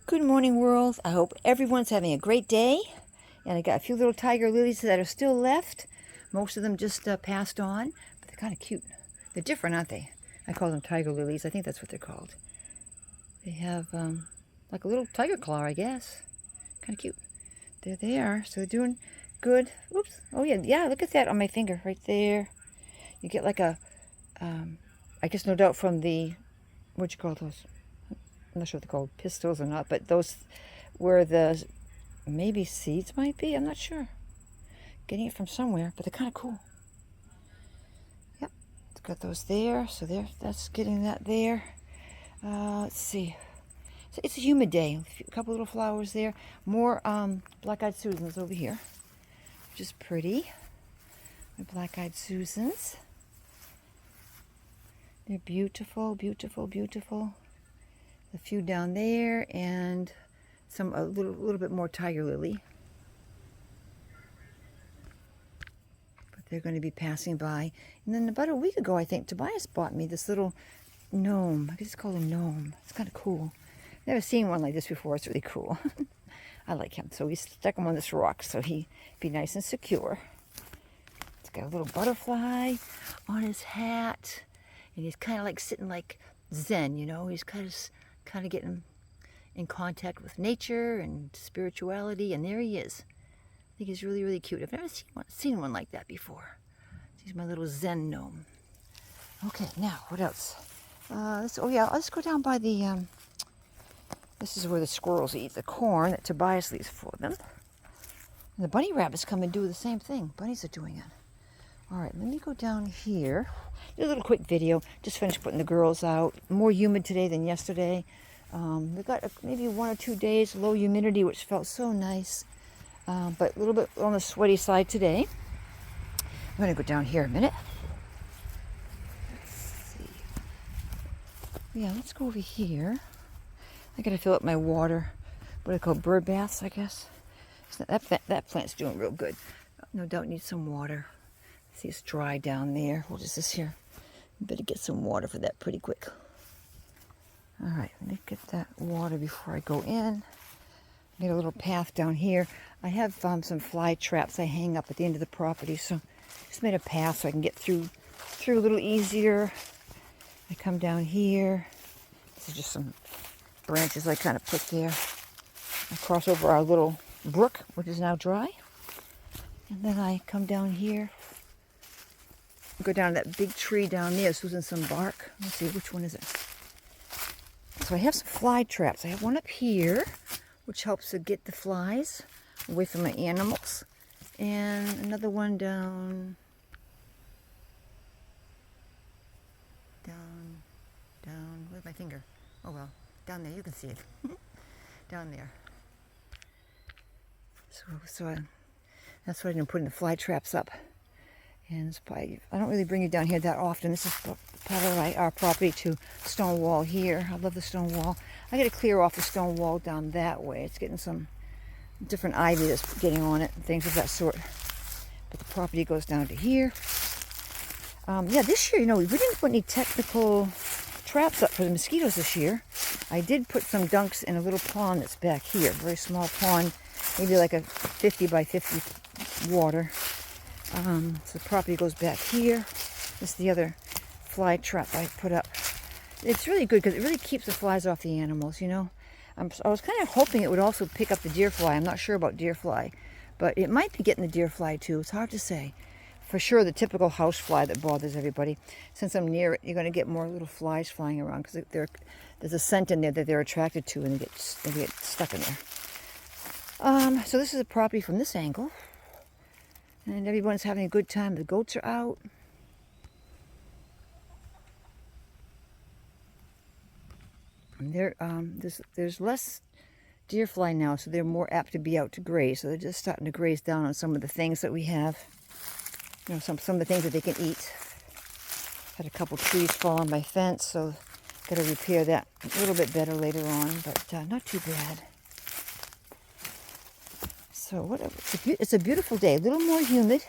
Good morning, world. I hope everyone's having a great day. And I got a few little tiger lilies that are still left. Most of them just passed on, but they're kind of cute. They're different, aren't they? I call them tiger lilies. I think that's what they're called. They have like a little tiger claw, I guess. Kind of cute. There they are. So they're doing good. Oops. Oh, yeah. Look at that on my finger right there. You get like a, I guess no doubt from the, what'd you call those? I'm not sure if they're called pistils or not, but those where the maybe seeds might be. I'm not sure. Getting it from somewhere, but they're kind of cool. Yep, it's got those there. So that's getting that there. Let's see. So it's a humid day. A couple little flowers there. More black-eyed Susans over here, which is pretty. My black-eyed Susans. They're beautiful, beautiful, beautiful. A few down there, and a little bit more tiger lily. But they're going to be passing by. And then about a week ago, I think, Tobias bought me this little gnome. I guess it's called a gnome. It's kind of cool. Never seen one like this before. It's really cool. I like him. So we stuck him on this rock so he'd be nice and secure. It's got a little butterfly on his hat. And he's kind of like sitting like Zen, you know. He's kind of getting in contact with nature and spirituality, and there he is. I think he's really, really cute. I've never seen one like that before. He's my little Zen gnome. Okay, now what else? Let's go down by the. This is where the squirrels eat the corn that Tobias leaves for them. And the bunny rabbits come and do the same thing. Bunnies are doing it. All right, let me go down here. Do a little quick video. Just finished putting the girls out. More humid today than yesterday. We got maybe 1 or 2 days low humidity, which felt so nice. But a little bit on the sweaty side today. I'm going to go down here a minute. Let's see. Yeah, let's go over here. I got to fill up my water. What I call bird baths, I guess. So that plant's doing real good. No doubt needs some water. See, it's dry down there. What is this here? Better get some water for that pretty quick. All right, let me get that water before I go in. Made a little path down here. I have some fly traps I hang up at the end of the property, so just made a path so I can get through a little easier. I come down here. This is just some branches I kind of put there. I cross over our little brook, which is now dry. And then I come down here. Go down that big tree down there. It's losing some bark. Let's see, which one is it? So I have some fly traps. I have one up here, which helps to get the flies away from my animals. And another one down. Where's my finger? Oh well, down there. You can see it. Down there. So that's why I'm putting the fly traps up. And I don't really bring you down here that often. This is part of our property to stone wall here. I love the stone wall. I got to clear off the stone wall down that way. It's getting some different ivy that's getting on it and things of that sort. But the property goes down to here. This year, we didn't put any technical traps up for the mosquitoes this year. I did put some dunks in a little pond that's back here. Very small pond, maybe like a 50 by 50 water. So the property goes back here. This is the other fly trap I put up. It's really good because it really keeps the flies off the animals, I was kind of hoping it would also pick up the deer fly. I'm not sure about deer fly, but it might be getting the deer fly too. It's hard to say. For sure, the typical house fly that bothers everybody. Since I'm near it, you're going to get more little flies flying around because there's a scent in there that they're attracted to and they get stuck in there. So this is a property from this angle. And everyone's having a good time. The goats are out. And there's less deer fly now, so they're more apt to be out to graze. So they're just starting to graze down on some of the things that we have. Some of the things that they can eat. Had a couple trees fall on my fence, so got to repair that a little bit better later on, but not too bad. So it's a beautiful day, a little more humid,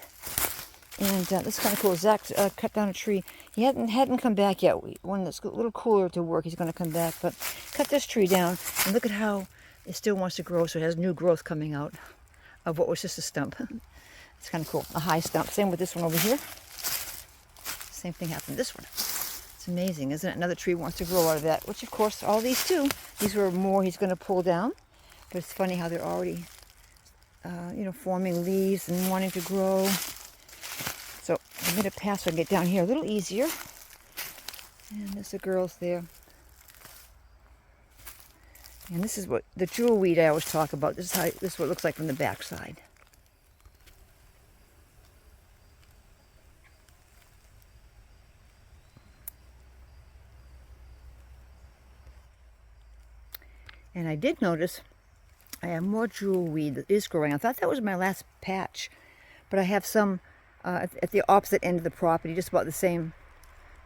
and this is kind of cool. Zach cut down a tree. He hadn't come back yet. When it's a little cooler to work, he's going to come back. But cut this tree down, and look at how it still wants to grow, so it has new growth coming out of what was just a stump. It's kind of cool, a high stump. Same with this one over here. Same thing happened to this one. It's amazing, isn't it? Another tree wants to grow out of that, which of course all these too. These were more he's going to pull down, but it's funny how they're already, forming leaves and wanting to grow. So I'm going to pass so I can get down here a little easier. And there's the girls there. And this is what the jewel weed I always talk about. This is what it looks like from the back side. And I did notice I have more jewel weed that is growing. I thought that was my last patch, but I have some at the opposite end of the property, just about the same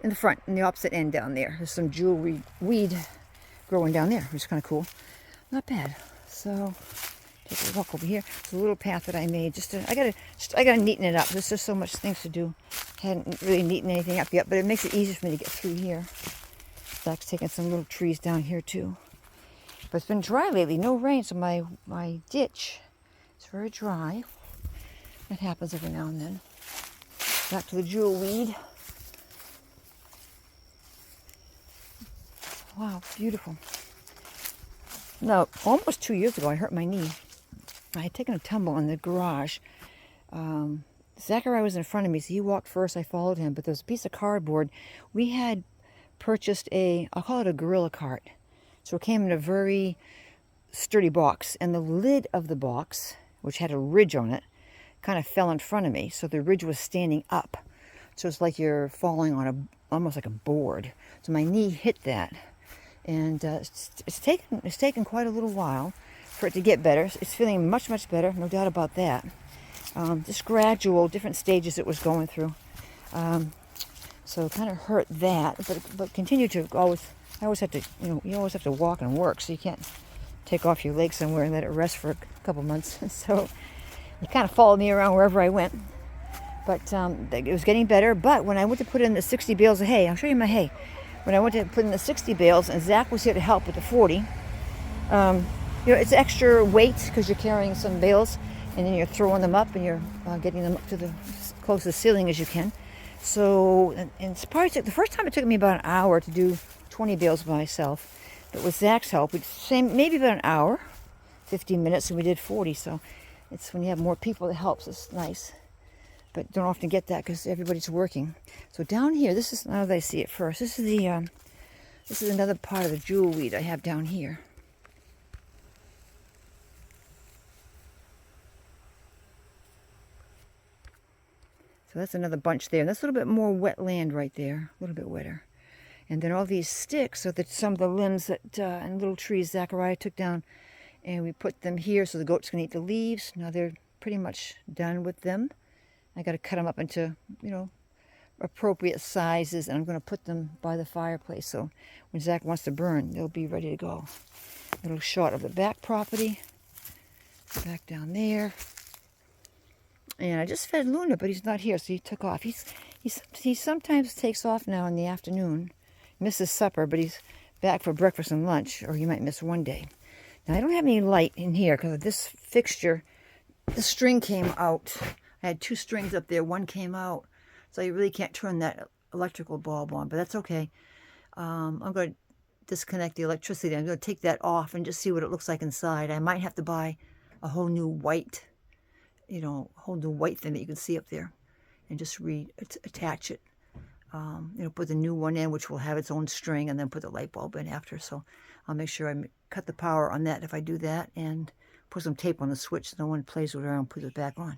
in the front, in the opposite end down there. There's some jewel weed growing down there, which is kind of cool. Not bad. So take a walk over here. It's a little path that I made. I gotta neaten it up. There's just so much things to do. Hadn't really neatened anything up yet, but it makes it easier for me to get through here. Zach's taking some little trees down here too. But it's been dry lately, no rain, so my ditch is very dry. That happens every now and then. Back to the jewel weed. Wow, beautiful. Now, almost 2 years ago, I hurt my knee. I had taken a tumble in the garage. Zachariah was in front of me, so he walked first. I followed him, but there was a piece of cardboard. We had purchased I'll call it a gorilla cart. So it came in a very sturdy box, and the lid of the box, which had a ridge on it, kind of fell in front of me. So the ridge was standing up. So it's like you're falling on almost like a board. So my knee hit that, and it's taken quite a little while for it to get better. It's feeling much, much better, no doubt about that. Just gradual, different stages it was going through. So it kind of hurt that, but continue to always. I always have to, you always have to walk and work, so you can't take off your leg somewhere and let it rest for a couple months. So you kind of followed me around wherever I went. But it was getting better. But when I went to put in the 60 bales of hay, I'll show you my hay. When I went to put in the 60 bales, and Zach was here to help with the 40, it's extra weight because you're carrying some bales, and then you're throwing them up, and you're getting them up to the close to the ceiling as you can. So, and it's probably the first time it took me about an hour to do 20 bales by myself. But with Zach's help, maybe about an hour, 15 minutes, and we did 40. So it's when you have more people that helps, it's nice. But don't often get that because everybody's working. So down here, this is, now that I see it first, this is another part of the jewel weed I have down here. So that's another bunch there. And that's a little bit more wet land right there, a little bit wetter. And then all these sticks are some of the limbs that and little trees Zachariah took down, and we put them here so the goats can eat the leaves. Now they're pretty much done with them. I got to cut them up into, appropriate sizes, and I'm going to put them by the fireplace. So when Zach wants to burn, they'll be ready to go. A little shot of the back property, back down there. And I just fed Luna, but he's not here, so he took off. He sometimes takes off now in the afternoon. Misses supper, but he's back for breakfast and lunch, or he might miss one day. Now I don't have any light in here because of this fixture. The string came out. I had 2 strings up there. One came out, so you really can't turn that electrical bulb on, but that's okay. I'm going to disconnect the electricity. I'm going to take that off and just see what it looks like inside. I might have to buy a whole new white, whole new white thing that you can see up there, and just attach it. Put the new one in, which will have its own string, and then put the light bulb in after. So I'll make sure I cut the power on that if I do that, and put some tape on the switch so no one plays with it and puts it back on.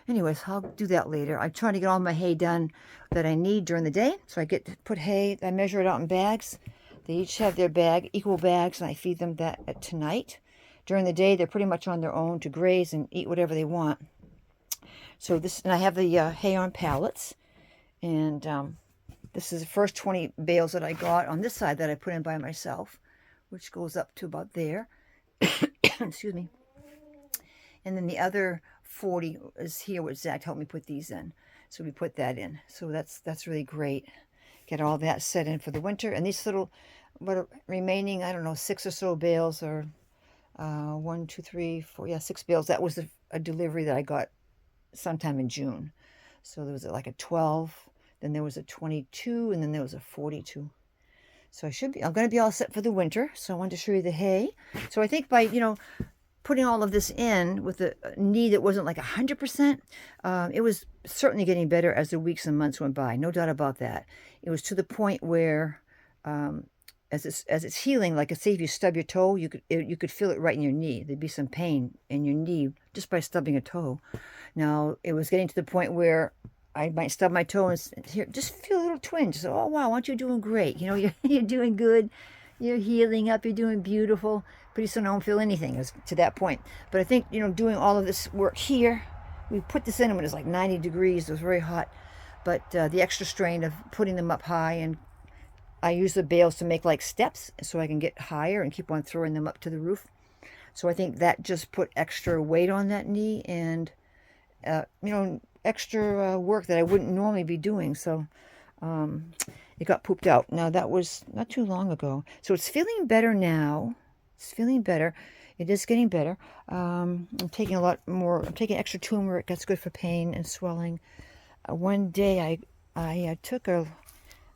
Anyways, I'll do that later. I'm trying to get all my hay done that I need during the day. So I get to put hay, I measure it out in bags. They each have their equal bags, and I feed them that at tonight. During the day, they're pretty much on their own to graze and eat whatever they want. So and I have the hay on pallets. And this is the first 20 bales that I got on this side that I put in by myself, which goes up to about there. Excuse me. And then the other 40 is here, which Zach helped me put these in. So we put that in. So that's really great. Get all that set in for the winter. And these little remaining, I don't know, 6 or so bales are One, two, three, four, yeah, 6 bales. That was a delivery that I got sometime in June. So there was like a 12, then there was a 22, and then there was a 42. So I'm going to be all set for the winter. So I wanted to show you the hay. So I think by, putting all of this in with a knee that wasn't like 100%, it was certainly getting better as the weeks and months went by. No doubt about that. It was to the point where, as it's healing, like say if you stub your toe, you could feel it right in your knee. There'd be some pain in your knee just by stubbing a toe. Now it was getting to the point where I might stub my toe and here just feel a little twinge. So, oh wow, aren't you doing great? You're doing good. You're healing up. You're doing beautiful. Pretty soon I don't feel anything. It was to that point. But I think doing all of this work here, we put this in when it was like 90 degrees. It was very hot. But the extra strain of putting them up high, and I use the bales to make like steps so I can get higher and keep on throwing them up to the roof. So I think that just put extra weight on that knee and extra work that I wouldn't normally be doing. So it got pooped out. Now that was not too long ago. So it's feeling better now. It's feeling better. It is getting better. I'm taking a lot more. I'm taking extra turmeric. That's good for pain and swelling. One day I took a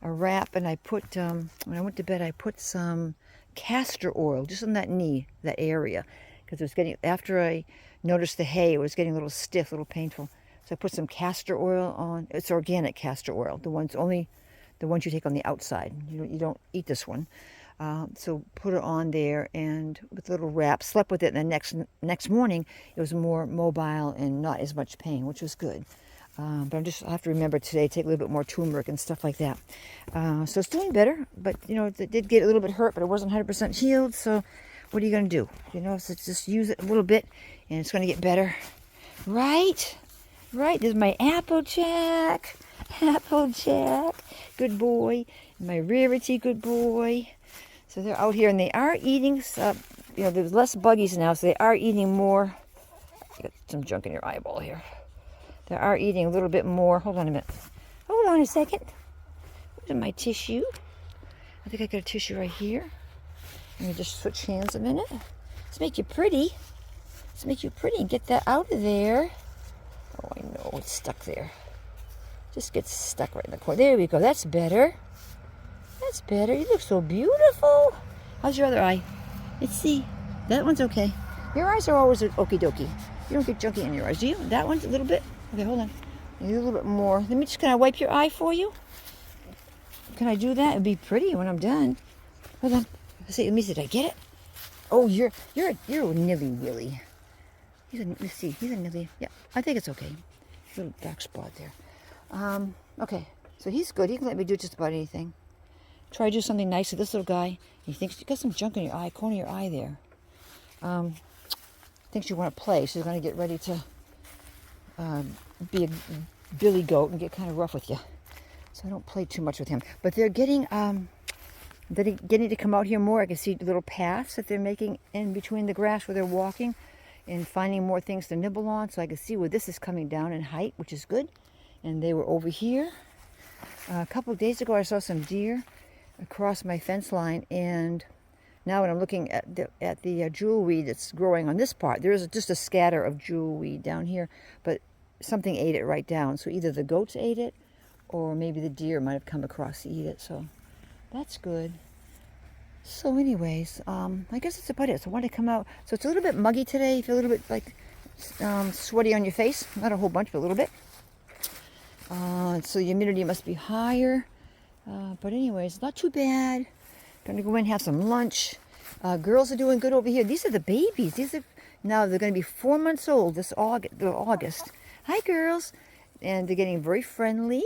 wrap and I put, when I went to bed, I put some castor oil just on that knee, that area. Because it was getting, after I noticed the hay, it was getting a little stiff, a little painful. So I put some castor oil on. It's organic castor oil. The ones you take on the outside. You don't eat this one. So put it on there and with a little wrap, slept with it, and the next morning it was more mobile and not as much pain, which was good. But I have to remember today, take a little bit more turmeric and stuff like that. So it's doing better, but it did get a little bit hurt, but it wasn't 100% healed. So what are you going to do? So just use it a little bit and it's going to get better. Right? There's my Applejack. Applejack, good boy. My Rarity, good boy. So they're out here and they are eating, there's less buggies now, so they are eating more. You got some junk in your eyeball here. They are eating a little bit more. Hold on a minute. Hold on a second. Where's my tissue? I think I got a tissue right here. Let me just switch hands a minute. Let's make you pretty. Let's make you pretty and get that out of there. Oh, I know, it's stuck there. Just gets stuck right in the corner. There we go. That's better. That's better. You look so beautiful. How's your other eye? Let's see. That one's okay. Your eyes are always okie dokie. You don't get junky in your eyes, do you? That one's a little bit. Okay, hold on. A little bit more. Let me just kind of wipe your eye for you. Can I do that? It'd be pretty when I'm done. Hold on. Let's see. Let me see. Did I get it? Oh, you're a nilly willy. Let's see. He's a nilly. Yeah, I think it's okay. Little dark spot there. Okay. So he's good. He can let me do just about anything. Try to do something nice to this little guy. He thinks you got some junk in your eye, corner of your eye there. Thinks you want to play, so he's going to get ready to be a billy goat and get kind of rough with you. So I don't play too much with him. But they're getting to come out here more. I can see little paths that they're making in between the grass where they're walking and finding more things to nibble on. So I can see where this is coming down in height, which is good. And they were over here. A couple of days ago, I saw some deer across my fence line, and now when I'm looking at the jewelweed that's growing on this part, there's just a scatter of jewelweed down here, but something ate it right down. So either the goats ate it, or maybe the deer might have come across to eat it. So that's good. So anyways, I guess that's about it. So I want to come out. So it's a little bit muggy today. You feel a little bit like sweaty on your face. Not a whole bunch, but a little bit. So the humidity must be higher. But anyways, not too bad. Gonna go in and have some lunch. Girls are doing good over here. These are the babies. Now they're gonna be 4 months old this August. Hi, girls. And they're getting very friendly.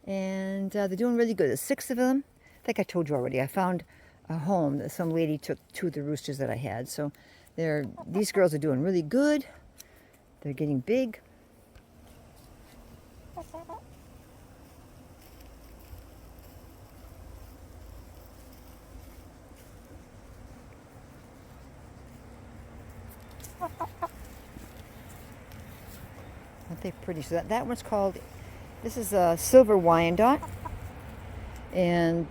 And they're doing really good. There's 6 of them. I think I told you already. I found a home that some lady took 2 of the roosters that I had. So these girls are doing really good. They're getting big. Aren't they pretty? So that one's called, this is a Silver Wyandotte. And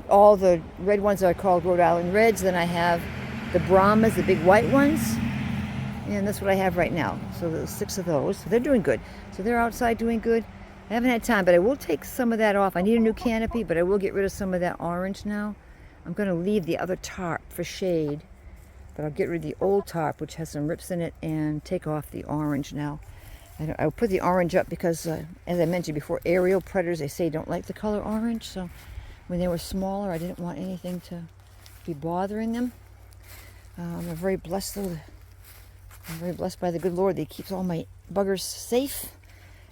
all the red ones are called Rhode Island Reds. Then I have the Brahmas, the big white ones. And that's what I have right now. So there's 6 of those. So they're doing good. So they're outside doing good. I haven't had time, but I will take some of that off. I need a new canopy, but I will get rid of some of that orange now. I'm going to leave the other tarp for shade, but I'll get rid of the old tarp, which has some rips in it, and take off the orange now. I'll put the orange up because, as I mentioned before, aerial predators, they say, don't like the color orange. So when they were smaller, I didn't want anything to be bothering them. I'm very blessed, though. I'm very blessed by the good Lord that He keeps all my buggers safe.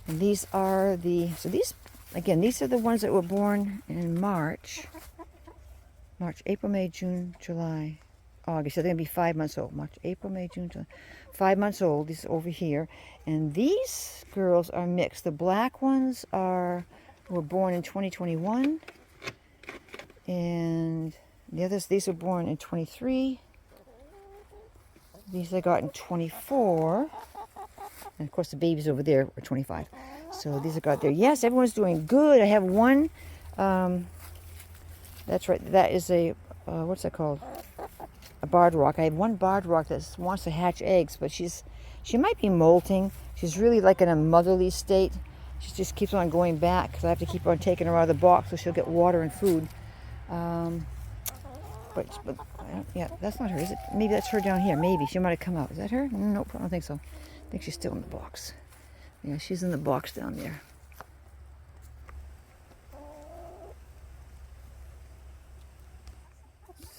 And these are these are the ones that were born in March, April, May, June, July, August. So they're going to be 5 months old. March, April, May, June, July. 5 months old. These are over here. And these girls are mixed. The black ones were born in 2021. And the others, these were born in 23. These I got in 24. And of course the babies over there are 25. So these I got there. Yes, everyone's doing good. I have one. That's right. That is a, what's that called? A barred rock. I have one barred rock that wants to hatch eggs, but she might be molting. She's really like in a motherly state. She just keeps on going back because I have to keep on taking her out of the box so she'll get water and food. But yeah, that's not her, is it? Maybe that's her down here. Maybe she might have come out. Is that her? Nope, I don't think so. I think she's still in the box. Yeah, she's in the box down there.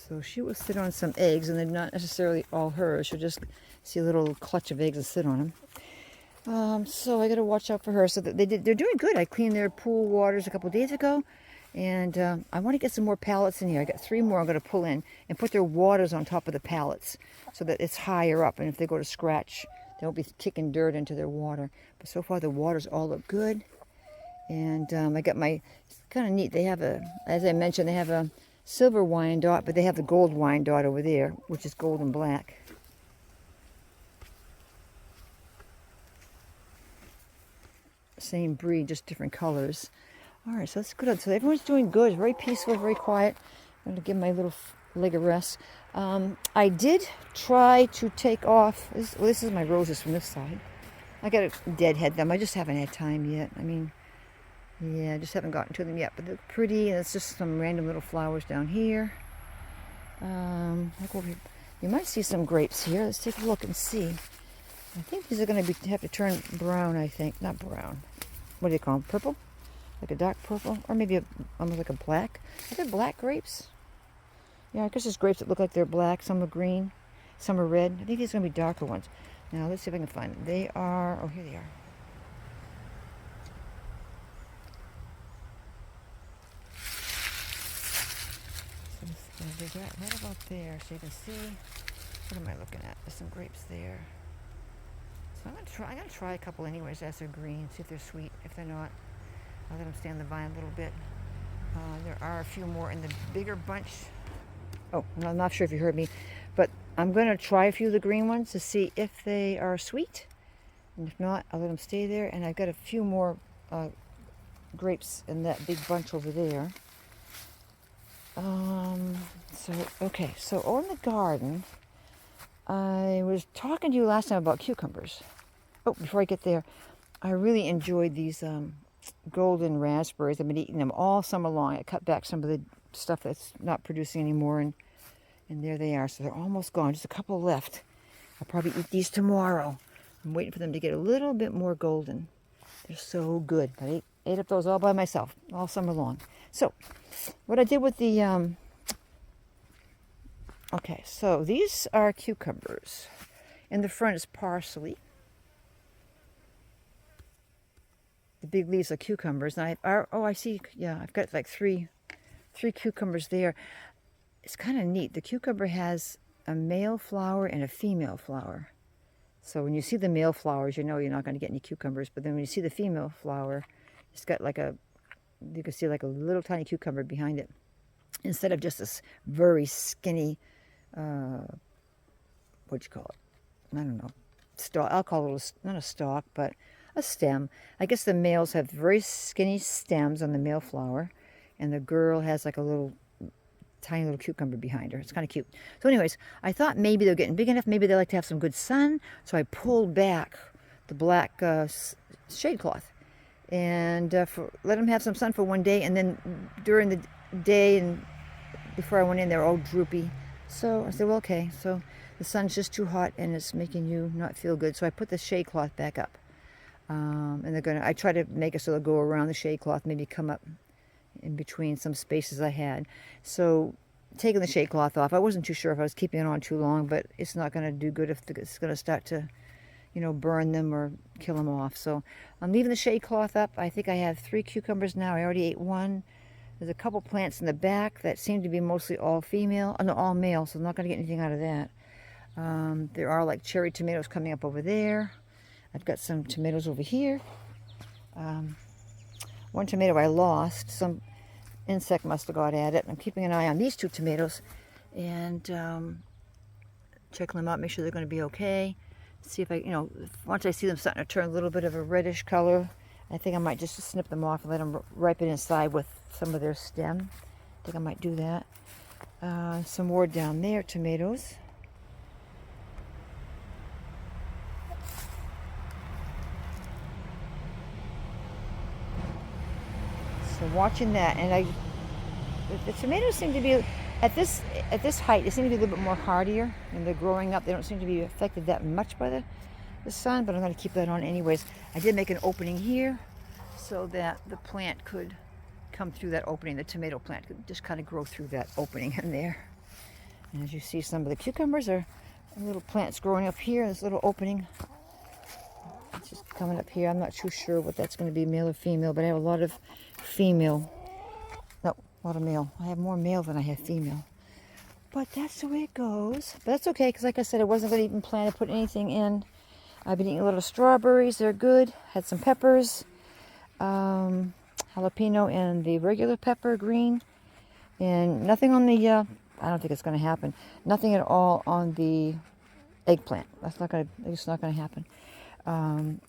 So she will sit on some eggs, and they're not necessarily all hers. She'll just see a little clutch of eggs and sit on them. So I got to watch out for her. So they're doing good. I cleaned their pool waters a couple of days ago, and I want to get some more pallets in here. I got 3 more I'm going to pull in and put their waters on top of the pallets so that it's higher up, and if they go to scratch, they won't be kicking dirt into their water. But so far the waters all look good. And I got it's kind of neat. They have as I mentioned, they have a silver Wyandotte, but they have the gold Wyandotte over there, which is gold and black. Same breed, just different colors. All right, so that's good. So everyone's doing good. Very peaceful, very quiet. I'm going to give my little leg a rest. I did try to take off. This is my roses from this side. I got to deadhead them. I just haven't had time yet. I mean, yeah, I just haven't gotten to them yet. But they're pretty, and it's just some random little flowers down here. Look over here. You might see some grapes here. Let's take a look and see. I think these are going to have to turn brown, I think. Not brown. What do you call them? Purple? Like a dark purple? Or maybe almost like a black. Are there black grapes? Yeah, I guess there's grapes that look like they're black. Some are green. Some are red. I think these are going to be darker ones. Now, let's see if I can find them. They are... Oh, here they are. So they're right about there. So you can see... What am I looking at? There's some grapes there. So I'm going to try a couple anyways as they're green. See if they're sweet. If they're not, I'll let them stay on the vine a little bit. There are a few more in the bigger bunch. Oh, I'm not sure if you heard me, but I'm going to try a few of the green ones to see if they are sweet. And if not, I'll let them stay there. And I've got a few more grapes in that big bunch over there. Okay, so on the garden, I was talking to you last time about cucumbers. Oh, before I get there, I really enjoyed these golden raspberries. I've been eating them all summer long. I cut back some of the stuff that's not producing anymore, and there they are. So they're almost gone. Just a couple left. I'll probably eat these tomorrow. I'm waiting for them to get a little bit more golden. They're so good. I ate up those all by myself, all summer long. So, what I did with the... Okay, so these are cucumbers. In the front is parsley. The big leaves are cucumbers. And I see, yeah, I've got like three cucumbers there. It's kind of neat. The cucumber has a male flower and a female flower. So when you see the male flowers, you know you're not going to get any cucumbers. But then when you see the female flower, it's got like you can see like a little tiny cucumber behind it. Instead of just this very skinny, what'd you call it? I don't know. Stalk. I'll call it not a stalk, but a stem. I guess the males have very skinny stems on the male flower, and the girl has like a little tiny little cucumber behind her. It's kind of cute. So anyways, I thought maybe they're getting big enough. Maybe they like to have some good sun. So I pulled back the black shade cloth and let them have some sun for one day. And then during the day and before I went in, they're all droopy. So I said, well, okay. So the sun's just too hot and it's making you not feel good. So I put the shade cloth back up. And I try to make it so they'll go around the shade cloth, maybe come up in between some spaces I had. So taking the shade cloth off, I wasn't too sure if I was keeping it on too long, but it's not going to do good if it's going to start to, burn them or kill them off. So I'm leaving the shade cloth up. I think I have 3 cucumbers now. I already ate one. There's a couple plants in the back that seem to be mostly all female, no, all male, so I'm not going to get anything out of that. There are like cherry tomatoes coming up over there. I've got some tomatoes over here. One tomato I lost. Some insect must have got at it. I'm keeping an eye on these 2 tomatoes and checking them out, make sure they're going to be okay. See if once I see them starting to turn a little bit of a reddish color, I think I might just snip them off and let them ripen inside with some of their stem. I think I might do that. Some more down there, tomatoes. So watching that, and the tomatoes seem to be at this height. They seem to be a little bit more hardier, and they're growing up. They don't seem to be affected that much by the sun, but I'm going to keep that on anyways. I did make an opening here so that the plant could come through that opening. The tomato plant could just kind of grow through that opening in there. And as you see, some of the cucumbers are little plants growing up here. This little opening. It's just coming up here. I'm not too sure what that's going to be, male or female, but I have a lot of female. No, a lot of male. I have more male than I have female. But that's the way it goes. But that's okay, because like I said, I wasn't going to even plan to put anything in. I've been eating a little strawberries. They're good. Had some peppers, jalapeno and the regular pepper, green. And nothing on the, I don't think it's going to happen. Nothing at all on the eggplant. It's not going to happen. And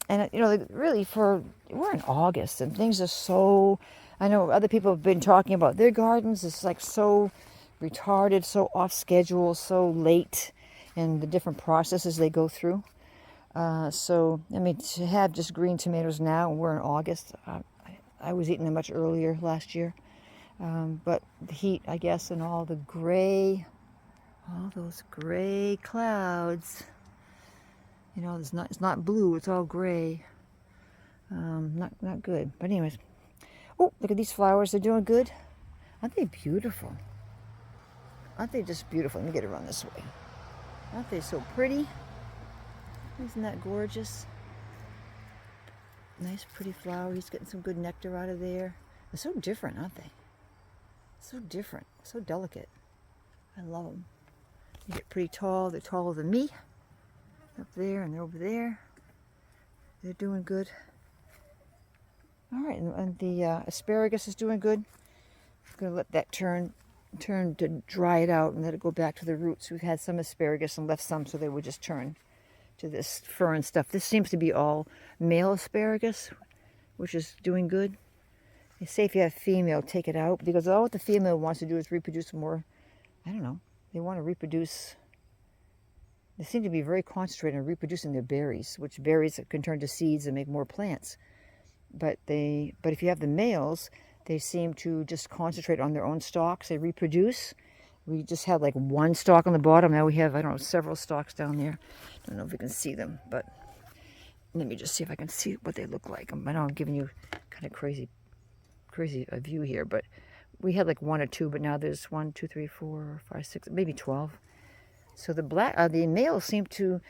really we're in August and things are so, I know other people have been talking about their gardens. It's like so retarded, so off schedule, so late in the different processes they go through. So, I mean, to have just green tomatoes now, and we're in August, I was eating them much earlier last year. But the heat, I guess, and all those gray clouds, it's not blue, it's all gray. Not good. But anyways, oh, look at these flowers. They're doing good. Aren't they beautiful? Aren't they just beautiful? Let me get around this way. Aren't they so pretty? Isn't that gorgeous? Nice, pretty flower. He's getting some good nectar out of there. They're so different, aren't they? So different, so delicate. I love them. They get pretty tall. They're taller than me. Up there and they're over there. They're doing good. All right, and the asparagus is doing good. I'm going to let that turn to dry it out and let it go back to the roots. We've had some asparagus and left some so they would just turn to this fern stuff. This seems to be all male asparagus, which is doing good. They say if you have female, take it out, because all what the female wants to do is reproduce more. I don't know. They want to reproduce. They seem to be very concentrated on reproducing their berries, which berries can turn to seeds and make more plants. But if you have the males, they seem to just concentrate on their own stalks. They reproduce. We just had like one stalk on the bottom. Now we have, I don't know, several stalks down there. Don't know if we can see them, but let me just see if I can see what they look like. I know I'm giving you kind of crazy a view here, but we had like 1 or 2, but now there's 1, 2, 3, 4, 5, 6, maybe 12. So the males seem to,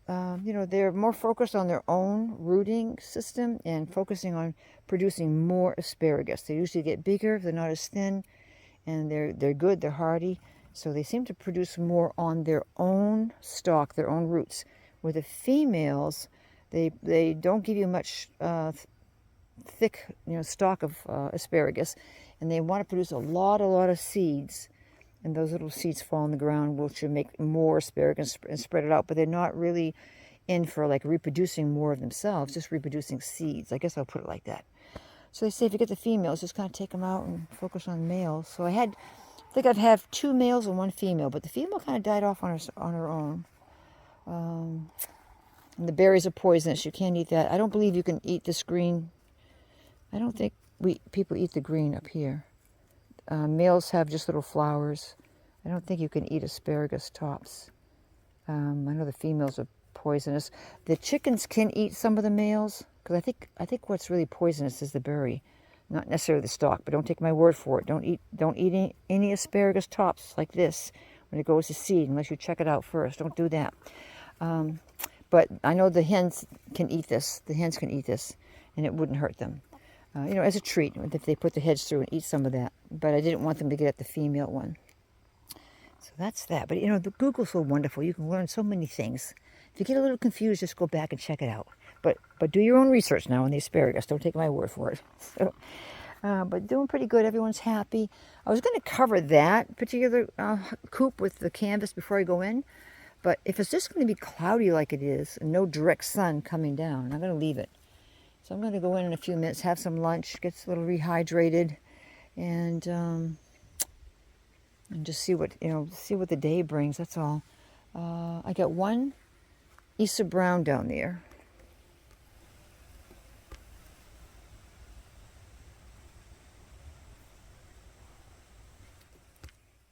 they're more focused on their own rooting system and focusing on producing more asparagus. They usually get bigger, they're not as thin, and they're good, they're hardy. So they seem to produce more on their own stalk, their own roots. Where the females, they don't give you much thick, stalk of asparagus, and they want to produce a lot of seeds. And those little seeds fall on the ground, which will make more asparagus and spread it out. But they're not really in for like reproducing more of themselves, just reproducing seeds. I guess I'll put it like that. So they say if you get the females, just kind of take them out and focus on males. So I had I think I've had 2 males and 1 female, but the female kind of died off on her own. And the berries are poisonous. You can't eat that. I don't believe you can eat this green. I don't think people eat the green up here. Males have just little flowers. I don't think you can eat asparagus tops. I know the females are poisonous. The chickens can eat some of the males, because I think what's really poisonous is the berry, not necessarily the stalk. But don't take my word for it. Don't eat any asparagus tops like this when it goes to seed, unless you check it out first. Don't do that. But I know the hens can eat this. The hens can eat this, and it wouldn't hurt them. As a treat, if they put the heads through and eat some of that. But I didn't want them to get at the female one. So that's that. But, the Google's so wonderful. You can learn so many things. If you get a little confused, just go back and check it out. But do your own research now on the asparagus. Don't take my word for it. So, but doing pretty good. Everyone's happy. I was going to cover that particular coop with the canvas before I go in. But if it's just going to be cloudy like it is, and no direct sun coming down, I'm going to leave it. So I'm going to go in a few minutes, have some lunch, get a little rehydrated, and just see what the day brings. That's all. I got 1 Issa Brown down there.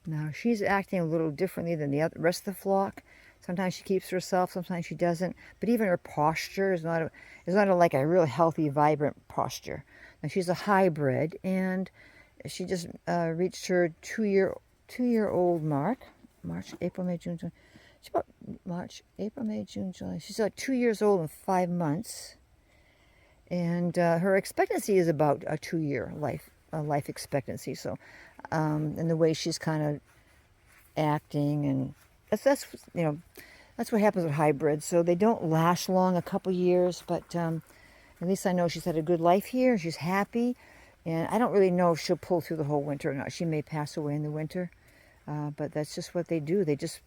Now she's acting a little differently than the rest of the flock. Sometimes she keeps herself, sometimes she doesn't. But even her posture is not like a real healthy, vibrant posture. Now she's a hybrid, and she just reached her 2-year-old mark. March, April, May, June, July. She's about March, April, May, June, July. She's about 2 years old and 5 months, and her expectancy is about a 2-year life expectancy. So, and the way she's kind of acting, and that's what happens with hybrids. So they don't last long, a couple years, but at least I know she's had a good life here. She's happy, and I don't really know if she'll pull through the whole winter or not. She may pass away in the winter, but that's just what they do. They just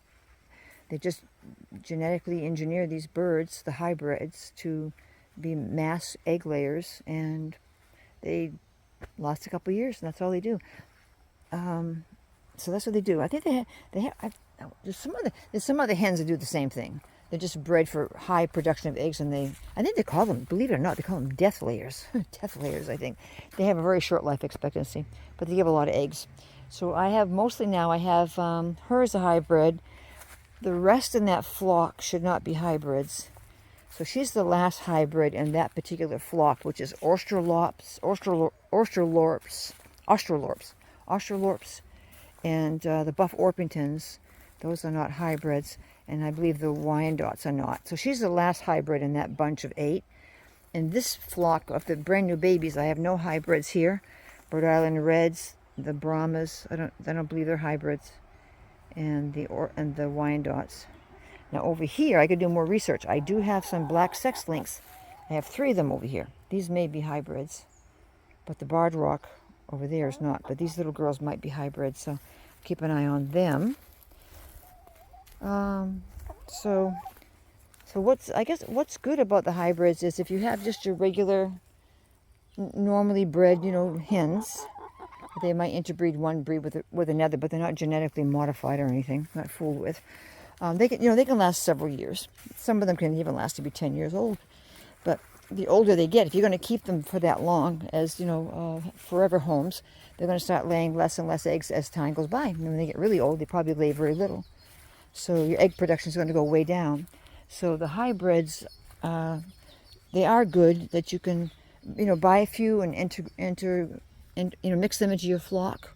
genetically engineer these birds, the hybrids, to be mass egg layers, and they last a couple years, and that's all they do. So that's what they do. I think they have. There's some other hens that do the same thing. They're just bred for high production of eggs, and I think they call them, believe it or not, they call them death layers. Death layers, I think. They have a very short life expectancy, but they give a lot of eggs. So I have her as a hybrid. The rest in that flock should not be hybrids. So she's the last hybrid in that particular flock, which is Australorps, and the Buff Orpingtons. Those are not hybrids, and I believe the Wyandottes are not. So she's the last hybrid in that bunch of 8. In this flock of the brand new babies, I have no hybrids here. Rhode Island Reds, the Brahmas, I don't believe they're hybrids, and the Wyandottes. Now over here, I could do more research. I do have some black sex links. I have 3 of them over here. These may be hybrids, but the Barred Rock over there is not. But these little girls might be hybrids, so keep an eye on them. So what's good about the hybrids is if you have just your regular, normally bred, hens, they might interbreed one breed with another, but they're not genetically modified or anything, not fooled with. They can last several years. Some of them can even last to be 10 years old. But the older they get, if you're going to keep them for that long, as forever homes, they're going to start laying less and less eggs as time goes by. And when they get really old, they probably lay very little. So your egg production is going to go way down. So the hybrids, they are good that you can, buy a few and mix them into your flock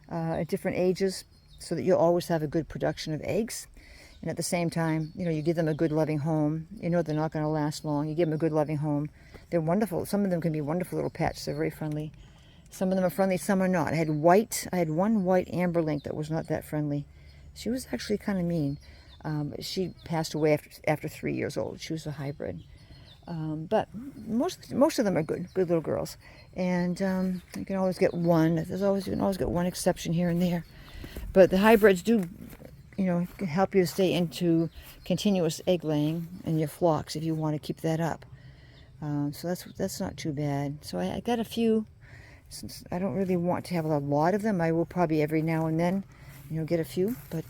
at different ages, so that you'll always have a good production of eggs. And at the same time, you give them a good loving home. They're not going to last long. You give them a good loving home. They're wonderful. Some of them can be wonderful little pets. They're very friendly. Some of them are friendly, some are not. I had one white amberlink that was not that friendly. She was actually kind of mean. She passed away after 3 years old. She was a hybrid. But most of them are good little girls. And you can always get one. You can always get one exception here and there. But the hybrids do, can help you to stay into continuous egg laying in your flocks if you want to keep that up. So that's not too bad. So I got a few since I don't really want to have a lot of them, I will probably every now and then, get a few, but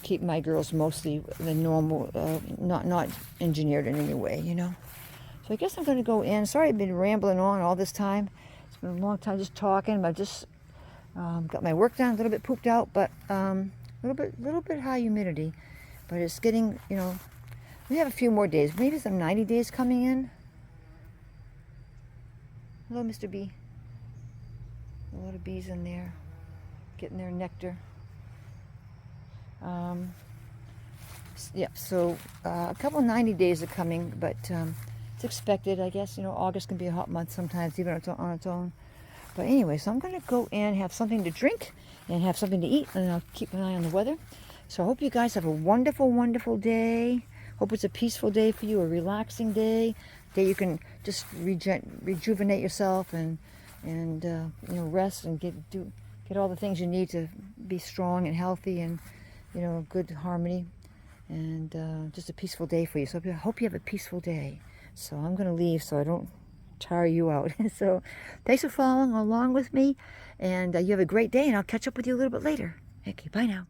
keep my girls mostly the normal, not engineered in any way, So I guess I'm going to go in. Sorry I've been rambling on all this time. It's been a long time just talking. I just got my work done, a little bit pooped out, but a little bit high humidity. But it's getting, we have a few more days. Maybe some 90 days coming in. Hello, Mr. Bee. A lot of bees in there, getting their nectar. Yeah, so a couple 90 days are coming, but it's expected, I guess. August can be a hot month sometimes, even on its own. But anyway, so I'm going to go in, have something to drink, and have something to eat, and I'll keep an eye on the weather. So I hope you guys have a wonderful, wonderful day. Hope it's a peaceful day for you, a relaxing day you can just rejuvenate yourself and rest and get all the things you need to be strong and healthy and good harmony, and just a peaceful day for you. So I hope you have a peaceful day. So I'm going to leave so I don't tire you out. So thanks for following along with me, and you have a great day, and I'll catch up with you a little bit later. Okay, bye now.